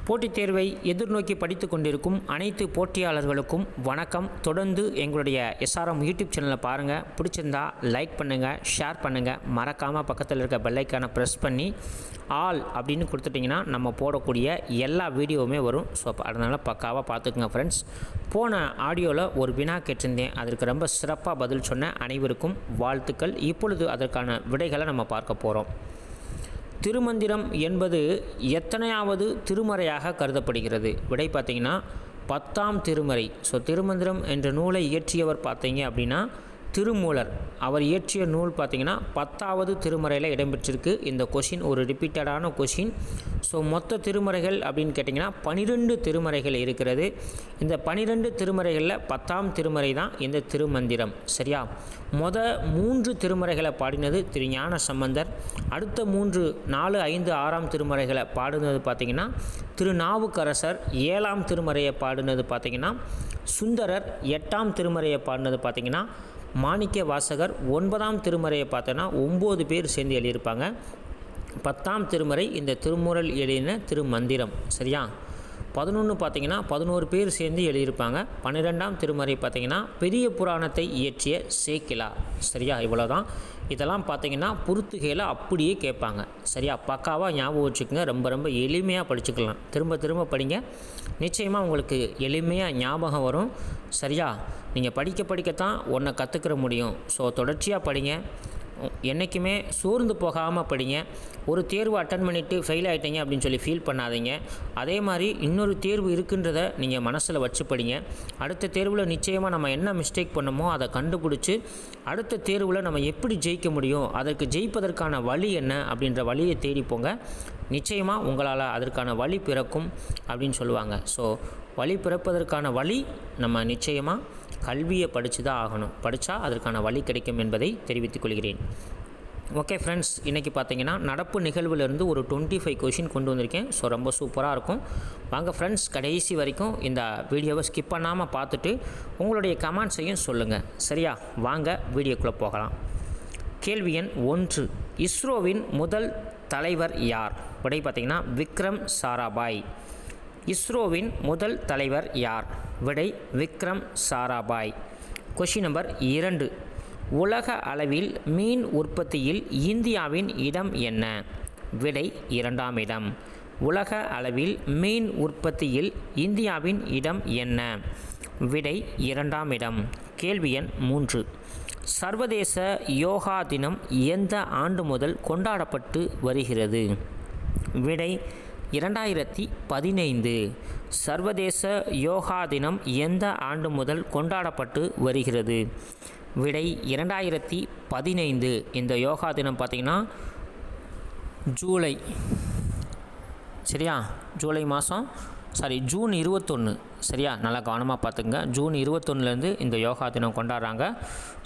போட்டித் தேர்வை எதிர்நோக்கி படித்து கொண்டிருக்கும் அனைத்து போட்டியாளர்களுக்கும் வணக்கம். தொடர்ந்து எங்களுடைய எஸ்ஆர்எம் யூடியூப் சேனலை பாருங்கள். பிடிச்சிருந்தா லைக் பண்ணுங்கள், ஷேர் பண்ணுங்கள். மறக்காமல் பக்கத்தில் இருக்க பெல்லைக்கானை ப்ரெஸ் பண்ணி ஆல் அப்படின்னு கொடுத்துட்டிங்கன்னா நம்ம போடக்கூடிய எல்லா வீடியோவுமே வரும். ஸோ அதனால் பக்காவாக பார்த்துக்குங்க ஃப்ரெண்ட்ஸ். போன ஆடியோவில் ஒரு வினா கேட்டிருந்தேன், அதற்கு ரொம்ப சிறப்பாக பதில் சொன்ன அனைவருக்கும் வாழ்த்துக்கள். இப்பொழுது அதற்கான விடைகளை நம்ம பார்க்க போகிறோம். திருமந்திரம் என்பது எத்தனையாவது திருமறையாக கருதப்படுகிறது? விடை பார்த்திங்கன்னா 10ஆம் திருமறை. ஸோ திருமந்திரம் என்ற நூலை இயற்றியவர் பார்த்தீங்க அப்படின்னா திருமூலர். அவர் இயற்றிய நூல் பார்த்திங்கன்னா 10ஆவது திருமறையில் இடம்பெற்றிருக்கு. இந்த கொஷின் ஒரு ரிப்பீட்டடான கொஷின். ஸோ மொத்த திருமறைகள் அப்படின்னு கேட்டிங்கன்னா 12 திருமறைகள் இருக்கிறது. இந்த 12 திருமறைகளில் 10ஆம் திருமறை தான் இந்த திருமந்திரம். சரியா? 3 திருமறைகளை பாடினது திருஞான சம்பந்தர். அடுத்த 3, 4, 5, 6ஆம் திருமறைகளை பாடினது பார்த்திங்கன்னா திருநாவுக்கரசர். 7ஆம் திருமறையை பாடினது பார்த்திங்கன்னா சுந்தரர். 8ஆம் திருமறையை பாடினது பார்த்திங்கன்னா மாணிக்க வாசகர். 9ஆம் திருமறையை பார்த்தோன்னா 9 பேர் சேர்ந்து எழுதியிருப்பாங்க. 10ஆம் திருமறை இந்த திருமுறள் எழுதின திருமந்திரம். சரியா? 11 பார்த்திங்கன்னா 11 பேர் சேர்ந்து எழுதியிருப்பாங்க. 12ஆம் திருமறை பார்த்திங்கன்னா பெரிய புராணத்தை இயற்றிய சேக்கிழார். சரியா? இவ்வளோதான். இதெல்லாம் பார்த்திங்கன்னா பொறுத்துகையில் அப்படியே கேட்பாங்க. சரியா? பக்காவாக ஞாபகம் வச்சுக்கோங்க. ரொம்ப எளிமையாக படிச்சுக்கலாம். திரும்ப படிங்க, நிச்சயமாக உங்களுக்கு எளிமையாக ஞாபகம் வரும். சரியா? நீங்கள் படிக்கத்தான் ஒன்றை கற்றுக்கிற முடியும். ஸோ தொடர்ச்சியாக படிங்க. என்றைக்குமே சோர்ந்து போகாமல் படிங்க. ஒரு தேர்வு அட்டன் பண்ணிவிட்டு ஃபெயில் ஆகிட்டீங்க அப்படின்னு சொல்லி ஃபீல் பண்ணாதீங்க. அதே மாதிரி இன்னொரு தேர்வு இருக்குன்றதை நீங்கள் மனசில் வச்சு படிங்க. அடுத்த தேர்வில் நிச்சயமாக நம்ம என்ன மிஸ்டேக் பண்ணமோ அதை கண்டுபிடிச்சி அடுத்த தேர்வில் நம்ம எப்படி ஜெயிக்க முடியும், அதற்கு ஜெயிப்பதற்கான வழி என்ன அப்படின்ற வழியை தேடி போங்க. நிச்சயமாக உங்களால் அதற்கான வழி பிறக்கும் அப்படின்னு சொல்லுவாங்க. ஸோ வழி பிறப்பதற்கான வழி நம்ம நிச்சயமாக கல்வியை படித்து தான் ஆகணும். படித்தா அதற்கான வழி கிடைக்கும் என்பதை தெரிவித்துக் கொள்கிறேன். ஓகே ஃப்ரெண்ட்ஸ், இன்றைக்கி பார்த்தீங்கன்னா நடப்பு நிகழ்விலிருந்து ஒரு 25 கொஷின் கொண்டு வந்திருக்கேன். ஸோ ரொம்ப சூப்பராக இருக்கும். வாங்க ஃப்ரெண்ட்ஸ், கடைசி வரைக்கும் இந்த வீடியோவை ஸ்கிப் பண்ணாமல் பார்த்துட்டு உங்களுடைய கமெண்ட்ஸையும் சொல்லுங்கள். சரியா? வாங்க வீடியோக்குள்ளே போகலாம். கேள்வி எண் 1, இஸ்ரோவின் முதல் தலைவர் யார்? விடை பார்த்திங்கன்னா விக்ரம் சாராபாய். இஸ்ரோவின் முதல் தலைவர் யார்? விடை விக்ரம் சாராபாய். கொஷின் நம்பர் 2, உலக அளவில் மீன் உற்பத்தியில் இந்தியாவின் இடம் என்ன? விடை 2ஆம் இடம். உலக அளவில் மீன் உற்பத்தியில் இந்தியாவின் இடம் என்ன? விடை 2ஆம் இடம். கேள்வி எண் 3, சர்வதேச யோகா தினம் எந்த ஆண்டு முதல் கொண்டாடப்பட்டு வருகிறது? விடை 2015. சர்வதேச யோகா தினம் எந்த ஆண்டு முதல் கொண்டாடப்பட்டு வருகிறது? விடை 2015. இந்த யோகா தினம் பார்த்திங்கன்னா ஜூலை. சரியா? ஜூலை மாதம், ஜூன் 21. சரியா? நல்லா கவனமாக பார்த்துக்குங்க. ஜூன் 21லேருந்து இந்த யோகா தினம் கொண்டாடுறாங்க.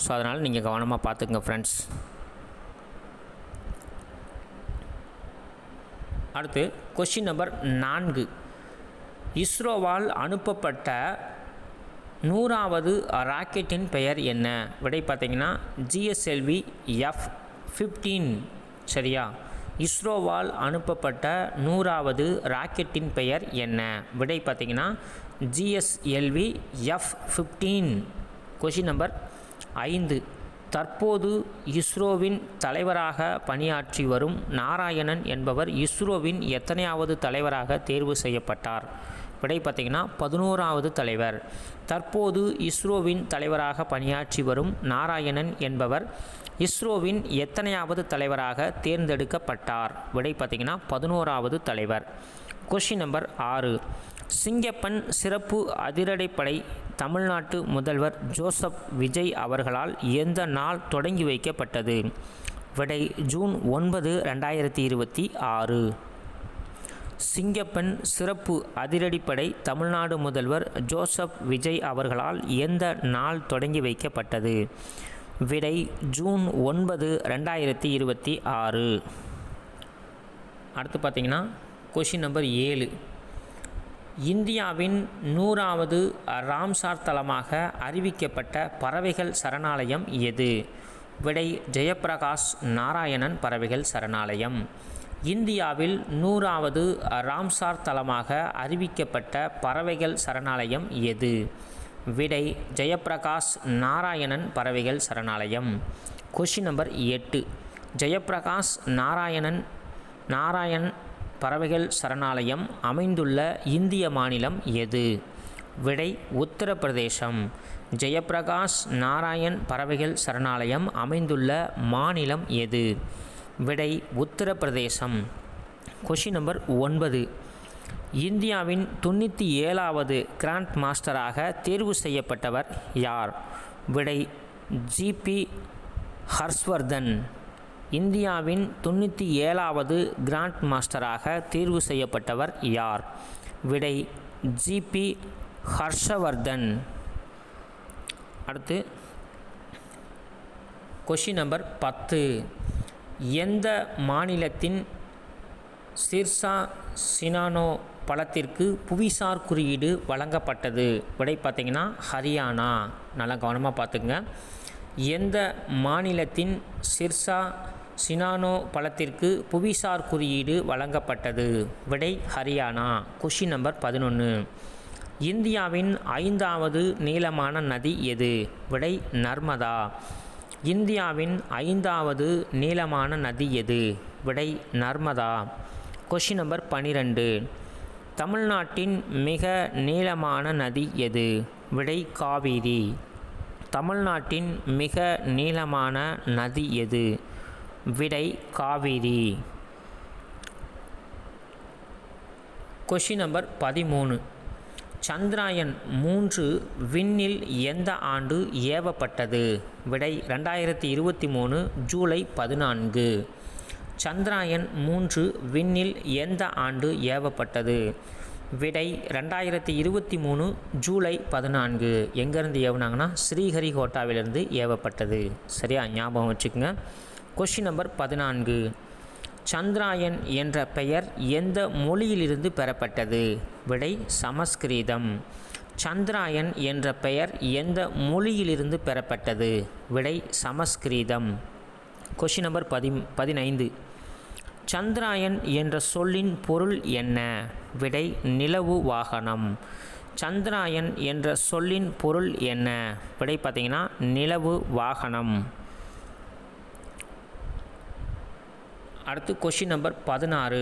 ஸோ அதனால் நீங்கள் கவனமாக பார்த்துக்குங்க ஃப்ரெண்ட்ஸ். அடுத்து கொஷின் நம்பர் 4, இஸ்ரோவால் அனுப்பப்பட்ட 100வது ராக்கெட்டின் பெயர் என்ன? விடை பார்த்திங்கன்னா GSLV F-15. சரியா? இஸ்ரோவால் அனுப்பப்பட்ட 100வது ராக்கெட்டின் பெயர் என்ன? விடை பார்த்திங்கன்னா GSLV F-15. கொஷின் நம்பர் 5, தற்போது இஸ்ரோவின் தலைவராக பணியாற்றி வரும் நாராயணன் என்பவர் இஸ்ரோவின் எத்தனையாவது தலைவராக தேர்வு செய்யப்பட்டார்? விடை பார்த்திங்கன்னா 11வது தலைவர். தற்போது இஸ்ரோவின் தலைவராக பணியாற்றி வரும் நாராயணன் என்பவர் இஸ்ரோவின் எத்தனையாவது தலைவராக தேர்ந்தெடுக்கப்பட்டார்? விடை பார்த்திங்கன்னா 11வது தலைவர். கொஷின் நம்பர் 6, சிங்கப்பன் சிறப்பு அதிரடிப்படை தமிழ்நாட்டு முதல்வர் ஜோசப் விஜய் அவர்களால் எந்த நாள் தொடங்கி வைக்கப்பட்டது? விடை ஜூன் 9, 2026. சிங்கப்பன் சிறப்பு அதிரடிப்படை தமிழ்நாடு முதல்வர் ஜோசப் விஜய் அவர்களால் எந்த நாள் தொடங்கி வைக்கப்பட்டது? விடை ஜூன் 9, 2026. அடுத்து பார்த்திங்கன்னா கொஷின் நம்பர் 7, இந்தியாவின் 100வது ராம்சார் தலமாக அறிவிக்கப்பட்ட பறவைகள் சரணாலயம் எது? விடை ஜெயப்பிரகாஷ் நாராயணன் பறவைகள் சரணாலயம். இந்தியாவில் 100வது ராம்சார் தலமாக அறிவிக்கப்பட்ட பறவைகள் சரணாலயம் எது? விடை ஜெயப்பிரகாஷ் நாராயணன் பறவைகள் சரணாலயம். Question number 8. ஜெயப்பிரகாஷ் நாராயண் பறவைகள் சரணாலயம் அமைந்துள்ள இந்திய மாநிலம் எது? விடை உத்தரப்பிரதேசம். ஜெயப்பிரகாஷ் நாராயண் பறவைகள் சரணாலயம் அமைந்துள்ள மாநிலம் எது? விடை உத்தரப்பிரதேசம். Question number 9. இந்தியாவின் 97வது கிராண்ட் மாஸ்டராக தேர்வு செய்யப்பட்டவர் யார்? விடை ஜிபி ஹர்ஷ்வர்தன். இந்தியாவின் 97வது கிராண்ட் மாஸ்டராக தேர்வு செய்யப்பட்டவர் யார்? விடை ஜிபி ஹர்ஷவர்தன். அடுத்து கொஷின் நம்பர் 10. எந்த மாநிலத்தின் சிர்சா சினானோ பழத்திற்கு புவிசார் குறியீடு வழங்கப்பட்டது? விடை பார்த்திங்கன்னா ஹரியானா. நல்லா கவனமாக பார்த்துங்க. எந்த மாநிலத்தின் சிர்சா சினானோ பழத்திற்கு புவிசார் குறியீடு வழங்கப்பட்டது? விடை ஹரியானா. Question number 11. இந்தியாவின் 5வது நீளமான நதி எது? விடை நர்மதா. இந்தியாவின் 5வது நீளமான நதி எது? விடை நர்மதா. Question number 12. தமிழ்நாட்டின் மிக நீளமான நதி எது? விடை காவிரி. தமிழ்நாட்டின் மிக நீளமான நதி எது? விடை காவிரி. Question number 13. சந்திராயன் 3 விண்ணில் எந்த ஆண்டு ஏவப்பட்டது? விடை 2023 ஜூலை 14. சந்திராயன் 3 விண்ணில் எந்த ஆண்டு ஏவப்பட்டது? விடை 2023 ஜூலை 14. எங்கேருந்து ஏவுனாங்கன்னா ஸ்ரீஹரிகோட்டாவிலிருந்து ஏவப்பட்டது. சரியா, ஞாபகம் வச்சுக்கோங்க. Question number 14. சந்திராயன் என்ற பெயர் எந்த மொழியிலிருந்து பெறப்பட்டது? விடை சமஸ்கிருதம். சந்திராயன் என்ற பெயர் எந்த மொழியிலிருந்து பெறப்பட்டது? விடை சமஸ்கிருதம். Question number 15. சந்திராயன் என்ற சொல்லின் பொருள் என்ன? விடை நிலவு வாகனம். சந்திராயன் என்ற சொல்லின் பொருள் என்ன? விடை பார்த்திங்கன்னா நிலவு வாகனம். அடுத்து கொஷின் நம்பர் 16.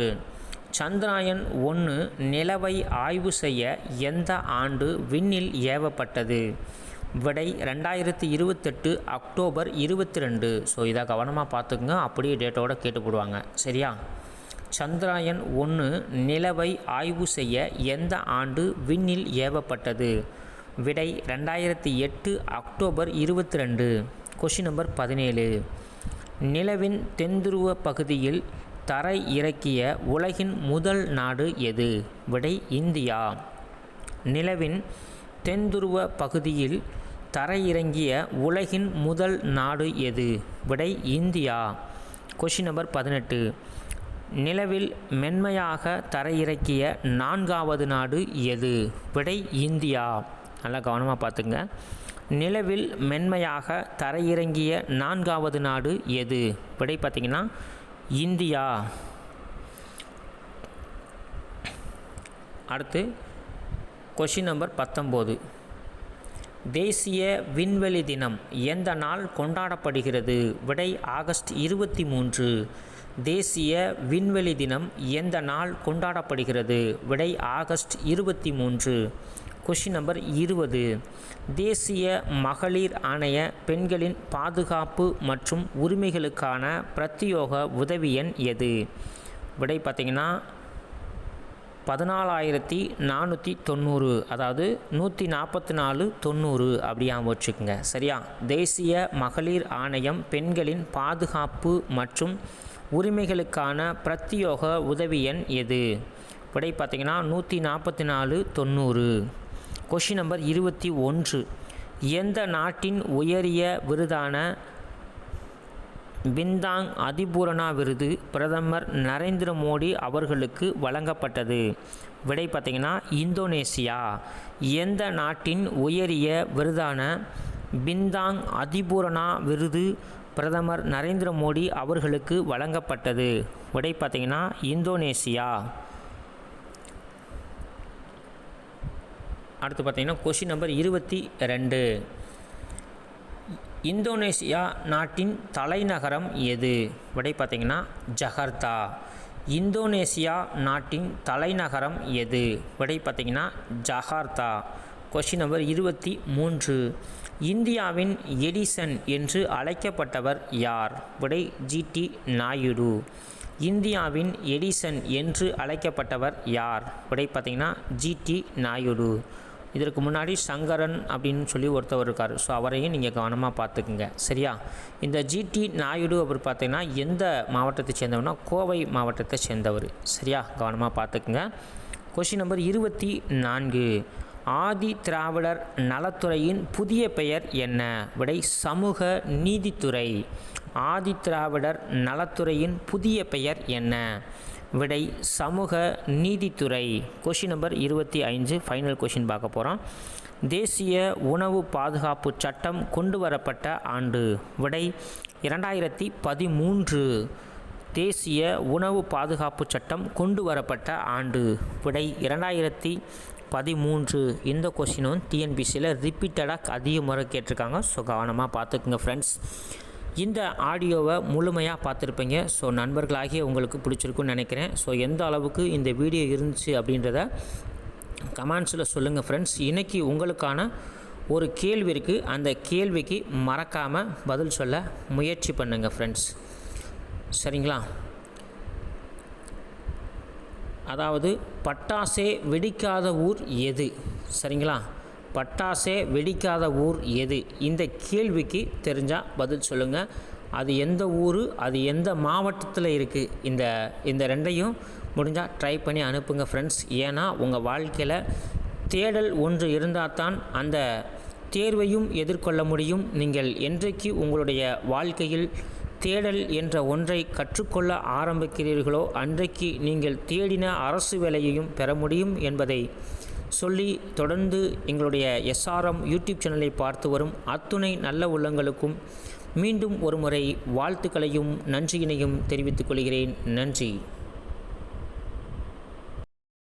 சந்திராயன் 1 நிலவை ஆய்வு செய்ய எந்த ஆண்டு விண்ணில் ஏவப்பட்டது? விடை 2028 அக்டோபர் 22. ஸோ இதை கவனமாக பார்த்துக்குங்க, அப்படியே டேட்டோட கேட்டு போடுவாங்க. சரியா, சந்திராயன் 1 நிலவை ஆய்வு செய்ய எந்த ஆண்டு விண்ணில் ஏவப்பட்டது? விடை 2008 அக்டோபர் 22. Question number 17. நிலவின் தென்துருவ பகுதியில் தரை இறக்கிய உலகின் முதல் நாடு எது? விடை இந்தியா. நிலவின் தென்துருவ பகுதியில் தரையிறங்கிய உலகின் முதல் நாடு எது? விடை இந்தியா. Question number 18. நிலவில் மென்மையாக தரையிறக்கிய 4வது நாடு எது? விடை இந்தியா. நல்லா கவனமாக பார்த்துங்க. நிலவில் மென்மையாக தரையிறங்கிய 4வது நாடு எது? விடை பார்த்திங்கன்னா இந்தியா. அடுத்து கொஷின் நம்பர் 19. தேசிய விண்வெளி தினம் எந்த நாள் கொண்டாடப்படுகிறது? விடை ஆகஸ்ட் 23. தேசிய விண்வெளி தினம் எந்த நாள் கொண்டாடப்படுகிறது? விடை ஆகஸ்ட் 23. Question number 20. தேசிய மகளிர் ஆணைய பெண்களின் பாதுகாப்பு மற்றும் உரிமைகளுக்கான பிரத்யோக உதவி எண் எது? விடை பார்த்திங்கன்னா 14,490, அதாவது 144,90 அப்படியாக வச்சுக்கோங்க. சரியா, தேசிய மகளிர் ஆணையம் பெண்களின் பாதுகாப்பு மற்றும் உரிமைகளுக்கான பிரத்யோக உதவி எண் எது? விடை பார்த்திங்கன்னா 144,90. Question number 21. எந்த நாட்டின் உயரிய விருதான பிந்தாங் அதிபூரணா விருது பிரதமர் நரேந்திர மோடி அவர்களுக்கு வழங்கப்பட்டது? விடை பார்த்திங்கன்னா இந்தோனேசியா. எந்த நாட்டின் உயரிய விருதான பிந்தாங் அதிபூரணா விருது பிரதமர் நரேந்திர மோடி அவர்களுக்கு வழங்கப்பட்டது? விடை பார்த்தீங்கன்னா இந்தோனேசியா. அடுத்து பார்த்தீங்கன்னா கொஷின் நம்பர் 22. இந்தோனேசியா நாட்டின் தலைநகரம் எது? விடை பார்த்தீங்கன்னா ஜகார்த்தா. இந்தோனேசியா நாட்டின் தலைநகரம் எது? விடை பார்த்தீங்கன்னா ஜகார்த்தா. Question number 23. இந்தியாவின் எடிசன் என்று அழைக்கப்பட்டவர் யார்? விடை ஜிடி நாயுடு. இந்தியாவின் எடிசன் என்று அழைக்கப்பட்டவர் யார்? விடை பார்த்தீங்கன்னா ஜிடி நாயுடு. இதற்கு முன்னாடி சங்கரன் அப்படின்னு சொல்லி ஒருத்தவர் இருக்கார். ஸோ அவரையும் நீங்கள் கவனமாக பார்த்துக்குங்க, சரியா? இந்த ஜிடி நாயுடு அவர் பார்த்தீங்கன்னா எந்த மாவட்டத்தை சேர்ந்தவர்னா கோவை மாவட்டத்தை சேர்ந்தவர், சரியா? கவனமாக பார்த்துக்குங்க. Question number 24. ஆதி திராவிடர் நலத்துறையின் புதிய பெயர் என்ன? விடை சமூக நீதித்துறை. ஆதி திராவிடர் நலத்துறையின் புதிய பெயர் என்ன? விடை சமூக நீதித்துறை. கொஷின் நம்பர் 25 ஃபைனல் கொஷின் பார்க்க போகிறோம். தேசிய உணவு பாதுகாப்பு சட்டம் கொண்டு வரப்பட்ட ஆண்டு? விடை 2013. தேசிய உணவு பாதுகாப்பு சட்டம் கொண்டு வரப்பட்ட ஆண்டு? விடை 2013. இந்த கொஷினும் டிஎன்பிசியில் ரிப்பீட்டடாக அதிக முறை கேட்டிருக்காங்க. ஸோ கவனமாக பார்த்துக்குங்க ஃப்ரெண்ட்ஸ். இந்த ஆடியோவை முழுமையாக பார்த்துருப்பீங்க. ஸோ நண்பர்களாகிய உங்களுக்கு பிடிச்சிருக்குன்னு நினைக்கிறேன். ஸோ எந்த அளவுக்கு இந்த வீடியோ இருந்துச்சு அப்படின்றத கமெண்ட்ஸில் சொல்லுங்கள் ஃப்ரெண்ட்ஸ். இன்றைக்கி உங்களுக்கான ஒரு கேள்வி இருக்குது. அந்த கேள்விக்கு மறக்காமல் பதில் சொல்ல முயற்சி பண்ணுங்கள் ஃப்ரெண்ட்ஸ், சரிங்களா? அதாவது பட்டாசே வெடிக்காத ஊர் எது? சரிங்களா? பட்டாசே வெடிக்காத ஊர் எது? இந்த கேள்விக்கு தெரிஞ்சால் பதில் சொல்லுங்கள். அது எந்த ஊர், அது எந்த மாவட்டத்தில் இருக்குது? இந்த ரெண்டையும் முடிஞ்சால் ட்ரை பண்ணி அனுப்புங்க ஃப்ரெண்ட்ஸ். ஏன்னா உங்கள் வாழ்க்கையில் தேடல் ஒன்று இருந்தால் தான் அந்த தேர்வையும் எதிர்கொள்ள முடியும். நீங்கள் என்றைக்கு உங்களுடைய வாழ்க்கையில் தேடல் என்ற ஒன்றை கற்றுக்கொள்ள ஆரம்பிக்கிறீர்களோ அன்றைக்கு நீங்கள் தேடின அரசு வேலையையும் பெற முடியும் என்பதை சொல்லி தொடர்ந்து எங்களுடைய எஸ்ஆர்எம் யூடியூப் சேனலை பார்த்து வரும் அத்துணை நல்ல உள்ளங்களுக்கும் மீண்டும் ஒரு முறை வாழ்த்துக்களையும் நன்றியினையும் தெரிவித்துக் கொள்கிறேன். நன்றி.